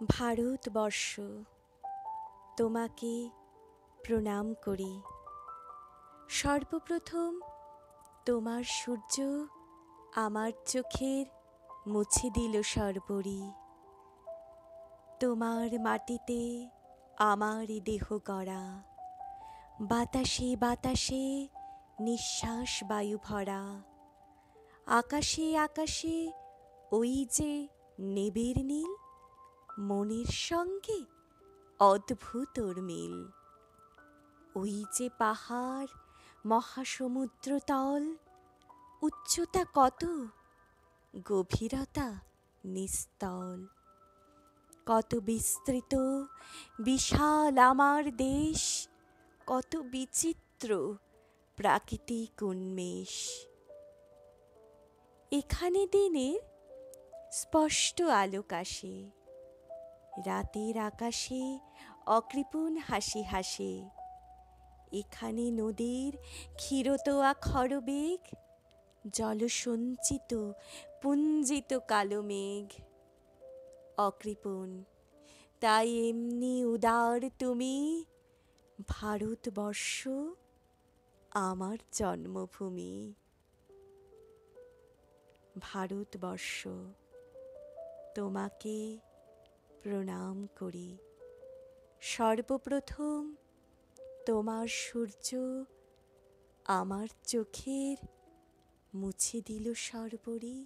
ভারতবর্ষ, তোমাকে প্রণাম করি। সর্বপ্রথম তোমার সূর্য আমার চোখের মুছে দিল সর্বরি। তোমার মাটিতে আমার দেহ গড়া, বাতাসে বাতাসে নিঃশ্বাস বায়ু ভরা। আকাশে আকাশে ওই যে নেবের নীল, মনের সঙ্গে অদ্ভুত ওর মিল। ওই যে পাহাড় মহাসমুদ্র তল, উচ্চতা কত, গভীরতা নিস্তল। কত বিস্তৃত বিশাল আমার দেশ, কত বিচিত্র প্রাকৃতিক উন্মেষ। এখানে দিনের স্পষ্ট আলোক আসে, রাতের আকাশে অকৃপণ হাসি হাসে। এখানে নদীর ক্ষীরতোয়া খরবেগ, জলসঞ্চিত পুঞ্জিত কালো মেঘ। অকৃপণ, তাই এমনি উদার তুমি, ভারতবর্ষ আমার জন্মভূমি। ভারতবর্ষ, তোমাকে প্রণাম করি। সর্বপ্রথম তোমার সূর্য আমার চোখের মুছে দিল সর্বরি।